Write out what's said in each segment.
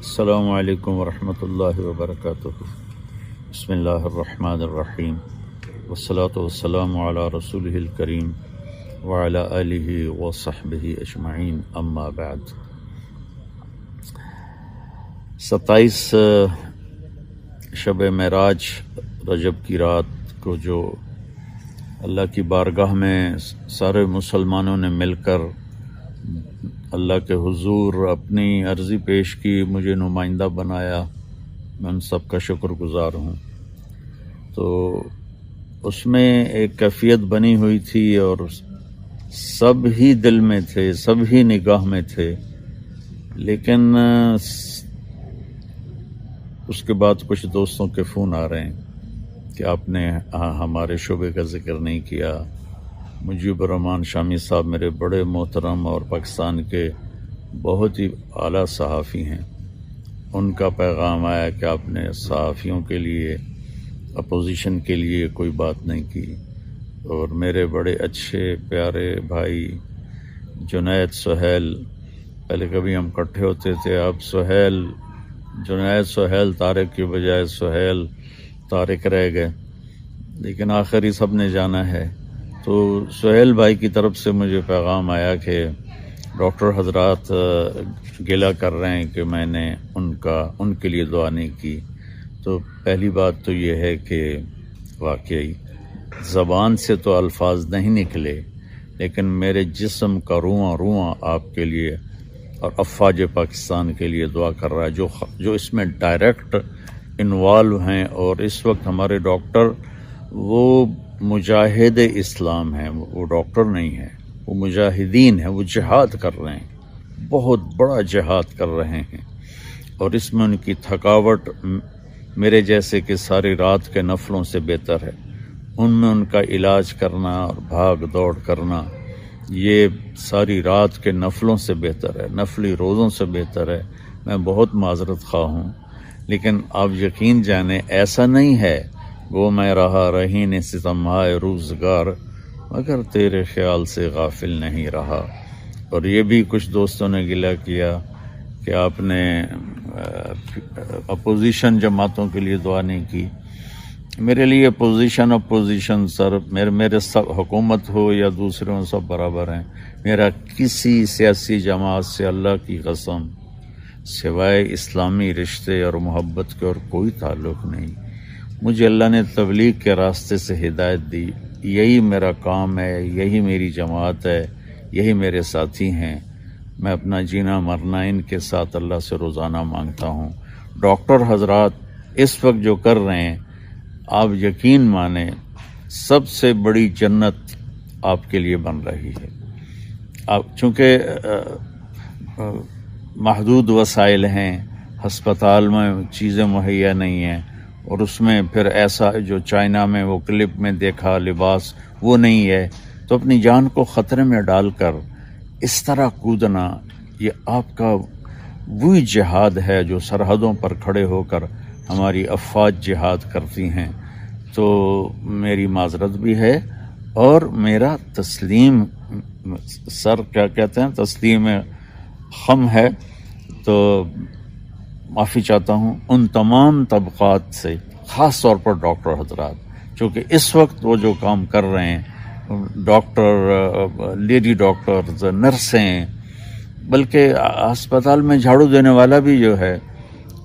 السلام علیکم ورحمۃ اللہ وبرکاتہ۔ بسم اللہ الرحمن الرحیم، والصلاة والسلام علی رسولہ الکریم وعلی آلہ وصحبہ اجمعین، اما بعد۔ 27 شب معراج رجب کی رات کو جو اللہ کی بارگاہ میں سارے مسلمانوں نے مل کر اللہ کے حضور اپنی عرضی پیش کی، مجھے نمائندہ بنایا، میں ان سب کا شکر گزار ہوں۔ تو اس میں ایک کیفیت بنی ہوئی تھی اور سب ہی دل میں تھے، سب ہی نگاہ میں تھے، لیکن اس کے بعد کچھ دوستوں کے فون آ رہے ہیں کہ آپ نے ہمارے شعبے کا ذکر نہیں کیا۔ مجیب الرحمان شامی صاحب میرے بڑے محترم اور پاکستان کے بہت ہی اعلیٰ صحافی ہیں، ان کا پیغام آیا کہ آپ نے صحافیوں کے لیے، اپوزیشن کے لیے کوئی بات نہیں کی۔ اور میرے بڑے اچھے پیارے بھائی جنید سہیل، پہلے کبھی ہم اکٹھے ہوتے تھے، اب سہیل، جنید سہیل طارق کی بجائے سہیل طارق رہ گئے، لیکن آخر ہی سب نے جانا ہے۔ تو سہیل بھائی کی طرف سے مجھے پیغام آیا کہ ڈاکٹر حضرات گلہ کر رہے ہیں کہ میں نے ان کے لیے دعا نہیں کی۔ تو پہلی بات تو یہ ہے کہ واقعی زبان سے تو الفاظ نہیں نکلے، لیکن میرے جسم کا رواں آپ کے لیے اور افواج پاکستان کے لیے دعا کر رہا ہے، جو اس میں ڈائریکٹ انوالو ہیں۔ اور اس وقت ہمارے ڈاکٹر وہ مجاہد اسلام ہیں، وہ ڈاکٹر نہیں ہیں، وہ مجاہدین ہیں، وہ جہاد کر رہے ہیں، بہت بڑا جہاد کر رہے ہیں۔ اور اس میں ان کی تھکاوٹ میرے جیسے کہ ساری رات کے نفلوں سے بہتر ہے۔ ان میں ان کا علاج کرنا اور بھاگ دوڑ کرنا یہ ساری رات کے نفلوں سے بہتر ہے، نفلی روزوں سے بہتر ہے۔ میں بہت معذرت خواہ ہوں، لیکن آپ یقین جانیں ایسا نہیں ہے وہ میں رہا رہین ستمہائے روزگار، مگر تیرے خیال سے غافل نہیں رہا۔ اور یہ بھی کچھ دوستوں نے گلہ کیا کہ آپ نے اپوزیشن جماعتوں کے لیے دعا نہیں کی۔ میرے لیے اپوزیشن سر، میرے سب حکومت ہو یا دوسروں سب برابر ہیں۔ میرا کسی سیاسی جماعت سے اللہ کی قسم سوائے اسلامی رشتے اور محبت کے اور کوئی تعلق نہیں۔ مجھے اللہ نے تبلیغ کے راستے سے ہدایت دی، یہی میرا کام ہے، یہی میری جماعت ہے، یہی میرے ساتھی ہیں۔ میں اپنا جینا مرنا ان کے ساتھ اللہ سے روزانہ مانگتا ہوں۔ ڈاکٹر حضرات اس وقت جو کر رہے ہیں، آپ یقین مانیں سب سے بڑی جنت آپ کے لیے بن رہی ہے۔ آپ چونکہ محدود وسائل ہیں، ہسپتال میں چیزیں مہیا نہیں ہیں، اور اس میں پھر ایسا جو چائنا میں وہ کلپ میں دیکھا لباس وہ نہیں ہے، تو اپنی جان کو خطرے میں ڈال کر اس طرح کودنا، یہ آپ کا وہی جہاد ہے جو سرحدوں پر کھڑے ہو کر ہماری افواج جہاد کرتی ہیں۔ تو میری معذرت بھی ہے، اور میرا تسلیم سر کیا کہتے ہیں، تسلیم خم ہے، تو معافی چاہتا ہوں ان تمام طبقات سے، خاص طور پر ڈاکٹر حضرات، چونکہ اس وقت وہ جو کام کر رہے ہیں، ڈاکٹر، لیڈی ڈاکٹرز، نرسیں، بلکہ ہسپتال میں جھاڑو دینے والا بھی جو ہے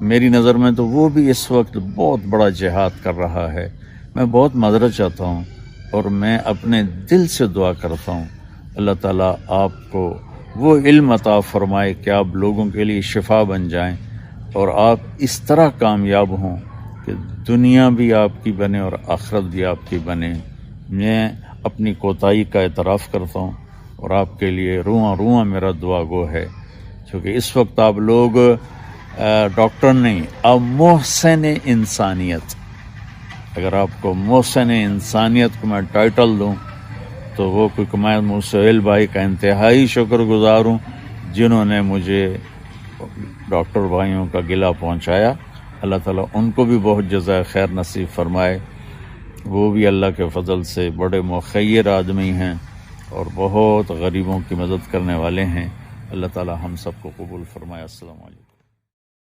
میری نظر میں تو وہ بھی اس وقت بہت بڑا جہاد کر رہا ہے۔ میں بہت معذرت چاہتا ہوں، اور میں اپنے دل سے دعا کرتا ہوں اللہ تعالیٰ آپ کو وہ علم عطا فرمائے کہ آپ لوگوں کے لیے شفا بن جائیں، اور آپ اس طرح کامیاب ہوں کہ دنیا بھی آپ کی بنے اور آخرت بھی آپ کی بنے۔ میں اپنی کوتاہی کا اعتراف کرتا ہوں، اور آپ کے لیے رواں میرا دعا گو ہے، کیونکہ اس وقت آپ لوگ ڈاکٹر نہیں، آپ محسن انسانیت، اگر آپ کو محسن انسانیت کو میں ٹائٹل دوں تو وہ کیونکہ میں سہیل بھائی کا انتہائی شکر گزار ہوں جنہوں نے مجھے ڈاکٹر بھائیوں کا گلہ پہنچایا۔ اللہ تعالیٰ ان کو بھی بہت جزائے خیر نصیب فرمائے، وہ بھی اللہ کے فضل سے بڑے مخیر آدمی ہیں اور بہت غریبوں کی مدد کرنے والے ہیں۔ اللہ تعالیٰ ہم سب کو قبول فرمائے۔ السلام علیکم۔